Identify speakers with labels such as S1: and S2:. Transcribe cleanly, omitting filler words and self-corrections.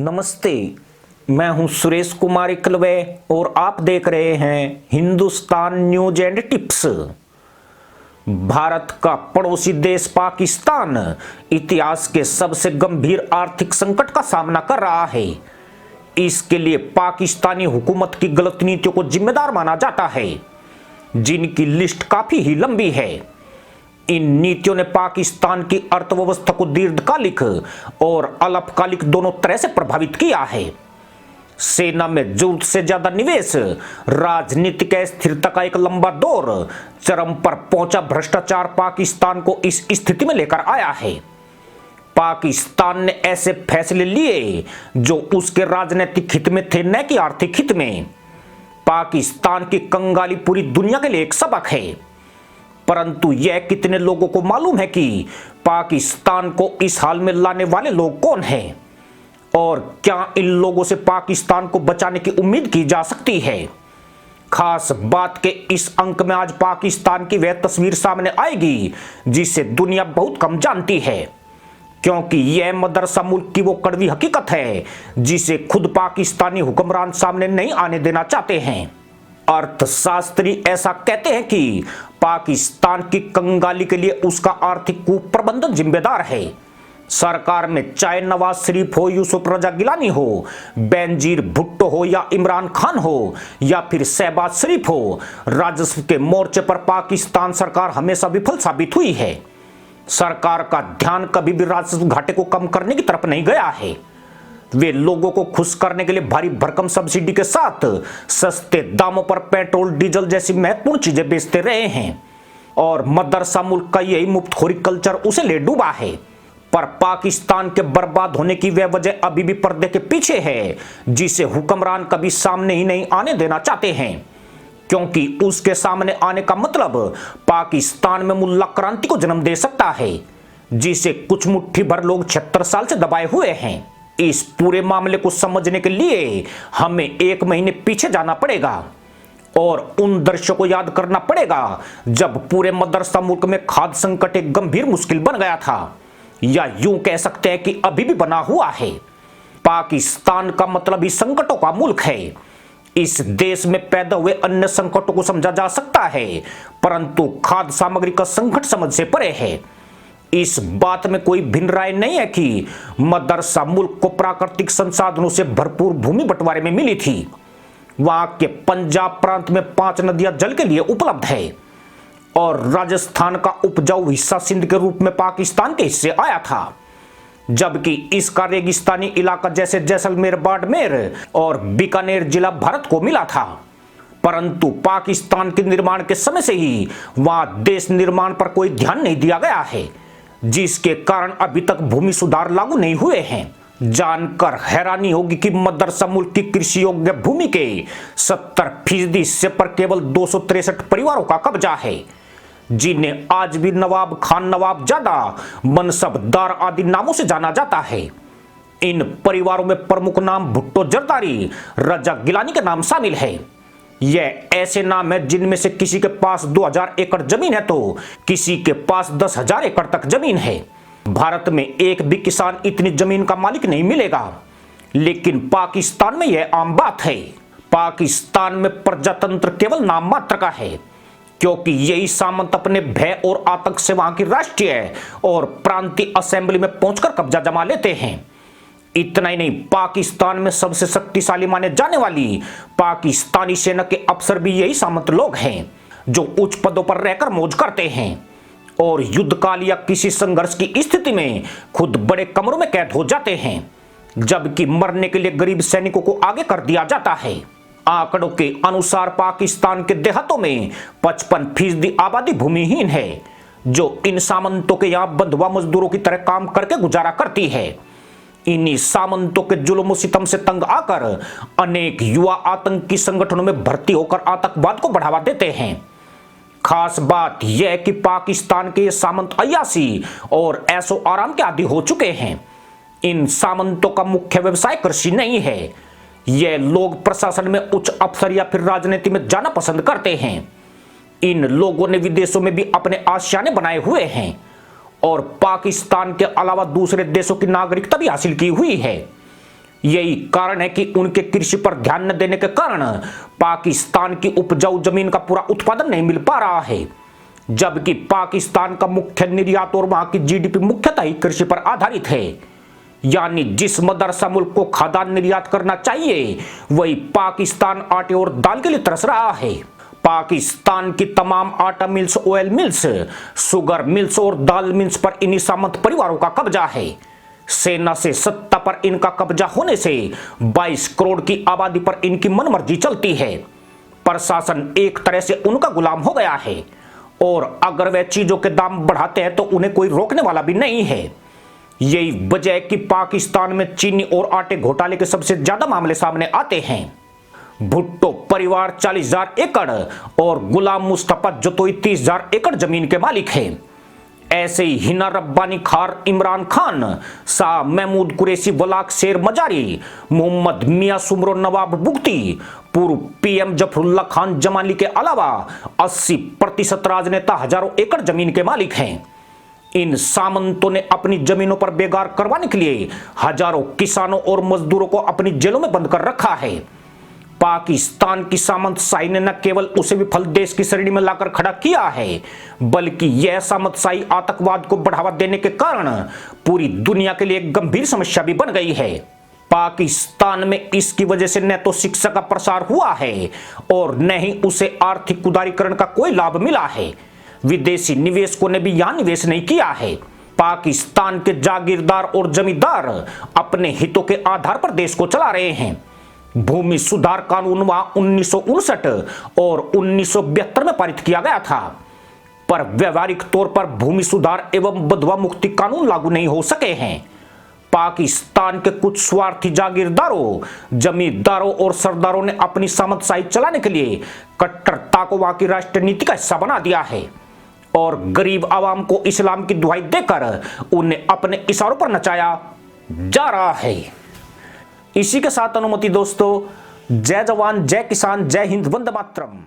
S1: नमस्ते। मैं हूं सुरेश कुमार इकलवे और आप देख रहे हैं Hindustan news and tips. Bharat का पड़ोसी देश पाकिस्तान इतिहास के सबसे गंभीर आर्थिक संकट का सामना कर रहा है। इसके लिए पाकिस्तानी हुकूमत की गलत नीतियों को जिम्मेदार माना जाता है, जिनकी लिस्ट काफी ही लंबी है। इन नीतियों ने पाकिस्तान की अर्थव्यवस्था को दीर्घकालिक और अल्पकालिक दोनों तरह से प्रभावित किया है। सेना में जरूरत से ज्यादा निवेश, राजनीतिक अस्थिरता का एक लंबा दौर, चरम पर पहुंचा भ्रष्टाचार पाकिस्तान को इस स्थिति में लेकर आया है। पाकिस्तान ने ऐसे फैसले लिए जो उसके राजनीतिक हित में थे, न कि आर्थिक हित में। पाकिस्तान की कंगाली पूरी दुनिया के लिए एक सबक है, परंतु यह कितने लोगों को मालूम है कि पाकिस्तान को इस हाल में लाने वाले लोग कौन हैं और क्या इन लोगों से पाकिस्तान को बचाने की उम्मीद की जा सकती है। खास बात के इस अंक में आज पाकिस्तान की वह तस्वीर सामने आएगी जिसे दुनिया बहुत कम जानती है, क्योंकि यह मदरसा मुल्क की वो कड़वी हकीकत है जिसे खुद पाकिस्तानी हुक्मरान सामने नहीं आने देना चाहते हैं। अर्थशास्त्री ऐसा कहते हैं कि पाकिस्तान की कंगाली के लिए उसका आर्थिक कुप्रबंधन जिम्मेदार है। सरकार में चाहे नवाज शरीफ हो, यूसुफ रजा गिलानी हो, बेनजीर भुट्टो हो या इमरान खान हो या फिर शहबाज शरीफ हो, राजस्व के मोर्चे पर पाकिस्तान सरकार हमेशा विफल साबित हुई है। सरकार का ध्यान कभी भी राजस्व घाटे को कम करने की तरफ नहीं गया है। वे लोगों को खुश करने के लिए भारी भरकम सब्सिडी के साथ सस्ते दामों पर पेट्रोल डीजल जैसी महत्वपूर्ण चीजें बेचते रहे हैं और मदरसा मुल्क का यही मुफ्तखोरी कल्चर उसे ले डूबा है। पर पाकिस्तान के बर्बाद होने की वह वजह अभी भी पर्दे के पीछे है, जिसे हुक्मरान कभी सामने ही नहीं आने देना चाहते हैं, क्योंकि उसके सामने आने का मतलब पाकिस्तान में मुल्ला क्रांति को जन्म दे सकता है, जिसे कुछ मुट्ठी भर लोग 76 साल से दबाए हुए हैं। इस पूरे मामले को समझने के लिए हमें 1 महीने पीछे जाना पड़ेगा और उन दृश्यों को याद करना पड़ेगा जब पूरे मदरसा मुल्क में खाद्य संकट एक गंभीर मुश्किल बन गया था, या यूं कह सकते हैं कि अभी भी बना हुआ है। पाकिस्तान का मतलब ही संकटों का मुल्क है। इस देश में पैदा हुए अन्य संकटों को समझा जा सकता है, परंतु खाद्य सामग्री का संकट समझ से परे है। इस बात में कोई भिन्न राय नहीं है कि मदरसा मुल्क को प्राकृतिक संसाधनों से भरपूर भूमि बंटवारे में मिली थी। वहां के पंजाब प्रांत में 5 नदियां जल के लिए उपलब्ध है और राजस्थान का उपजाऊ हिस्सा सिंध के रूप में पाकिस्तान के हिस्से आया था, जबकि इसका रेगिस्तानी इलाका जैसे जैसलमेर, बाड़मेर और बीकानेर जिला भारत को मिला था। परंतु पाकिस्तान के निर्माण के समय से ही वहां देश निर्माण पर कोई ध्यान नहीं दिया गया है, जिसके कारण अभी तक भूमि सुधार लागू नहीं हुए हैं। जानकर हैरानी होगी कि मदरसा मुल्क की कृषि योग्य भूमि के 70% हिस्से पर केवल 263 परिवारों का कब्जा है, जिन्हें आज भी नवाब खान, नवाबजादा, मनसबदार आदि नामों से जाना जाता है। इन परिवारों में प्रमुख नाम भुट्टो जरदारी, रजा गिलानी के नाम शामिल है। यह ऐसे नाम है जिनमें से किसी के पास 2000 एकड़ जमीन है तो किसी के पास 10,000 एकड़ तक जमीन है। भारत में एक भी किसान इतनी जमीन का मालिक नहीं मिलेगा, लेकिन पाकिस्तान में यह आम बात है। पाकिस्तान में प्रजातंत्र केवल नाम मात्र का है, क्योंकि यही सामंत अपने भय और आतंक से वहां की राष्ट्रीय और प्रांतीय असेंबली में पहुंचकर कब्जा जमा लेते हैं। इतना ही नहीं, पाकिस्तान में सबसे शक्तिशाली माने जाने वाली पाकिस्तानी सेना के अफसर भी यही सामंत लोग हैं, जो उच्च पदों पर रहकर मौज करते हैं और युद्धकाल या किसी संघर्ष की स्थिति में खुद बड़े कमरों में कैद हो जाते हैं, जबकि मरने के लिए गरीब सैनिकों को आगे कर दिया जाता है। आंकड़ों के अनुसार पाकिस्तान के देहातों में 55% आबादी भूमिहीन है, जो इन सामंतों के यहां बंधुआ मजदूरों की तरह काम करके गुजारा करती है। इन्हीं सामंतों के जुल्म सितम से तंग आकर अनेक युवा आतंकी संगठनों में भर्ती होकर आतंकवाद को बढ़ावा देते हैं। खास बात यह है कि पाकिस्तान के ये सामंत अय्याशी और ऐशो आराम के आदी हो चुके हैं। इन सामंतों का मुख्य व्यवसाय कृषि नहीं है। यह लोग प्रशासन में उच्च अफसर या फिर राजनीति में जाना पसंद करते हैं। इन लोगों ने विदेशों में भी अपने आशियाने बनाए हुए हैं और पाकिस्तान के अलावा दूसरे देशों की नागरिकता भी हासिल की हुई है। यही कारण है कि उनके कृषि पर ध्यान न देने के कारण पाकिस्तान की उपजाऊ जमीन का पूरा उत्पादन नहीं मिल पा रहा है, जबकि पाकिस्तान का मुख्य निर्यात और वहां की जीडीपी मुख्यतः ही कृषि पर आधारित है। यानी जिस मदरसा मुल्क को खाद्यान्न निर्यात करना चाहिए वही पाकिस्तान आटे और दाल के लिए तरस रहा है। पाकिस्तान की तमाम आटा mills, oil mills, sugar mills और दाल मिल्स पर इन्हीं सामंत परिवारों का कब्जा है। सेना से सत्ता पर इनका कब्जा होने से 22 करोड़ की आबादी पर इनकी मनमर्जी चलती है। प्रशासन एक तरह से उनका गुलाम हो गया है और अगर वे चीजों के दाम बढ़ाते हैं तो उन्हें कोई रोकने वाला भी नहीं है। यही वजह है कि पाकिस्तान में चीनी और आटे घोटाले के सबसे ज्यादा मामले सामने आते हैं। भुट्टो परिवार 40,000 एकड़ और गुलाम मुस्तफा जतोई 30,000 एकड़ जमीन के मालिक हैं। ऐसे ही हिना रब्बानी खार, इमरान खान, शाह महमूद कुरैशी, वलाक शेर मजारी, मोहम्मद मियां सुमरो, नवाब बुगटी, पूर्व पीएम जफरुल्लाह खान जमाली के अलावा 80% राजनेता हजारों एकड़ जमीन के मालिक हैं। इन सामंतों ने अपनी जमीनों पर बेगार करवाने के लिए हजारों किसानों और मजदूरों को अपनी जेलों में बंद कर रखा है। पाकिस्तान की सामंतशाही ने न केवल उसे विफल देश की श्रेणी में लाकर खड़ा किया है, बल्कि यह सामंतशाही आतंकवाद को बढ़ावा देने के कारण पूरी दुनिया के लिए एक गंभीर समस्या भी बन गई है। पाकिस्तान में इसकी वजह से न तो शिक्षा का प्रसार हुआ है और न ही उसे आर्थिक उदारीकरण का कोई लाभ मिला है। विदेशी निवेशकों ने भी यहां निवेश नहीं किया है। पाकिस्तान के जागीरदार और जमींदार अपने हितों के आधार पर देश को चला रहे हैं। भूमि सुधार कानून वहां 1959 और 1972 में पारित किया गया था, पर व्यवहारिक तौर पर भूमि सुधार एवं बंधुआ मुक्ति कानून लागू नहीं हो सके हैं। पाकिस्तान के कुछ स्वार्थी जागीरदारों, जमींदारों और सरदारों ने अपनी सामंतशाही चलाने के लिए कट्टरता को वहां की राष्ट्रीय नीति का हिस्सा बना दिया है और गरीब आवाम को इस्लाम की दुहाई देकर उन्हें अपने इशारों पर नचाया जा रहा है। इसी के साथ अनुमति दोस्तों, जय जवान, जय किसान, जय हिंद, वंदे मातरम।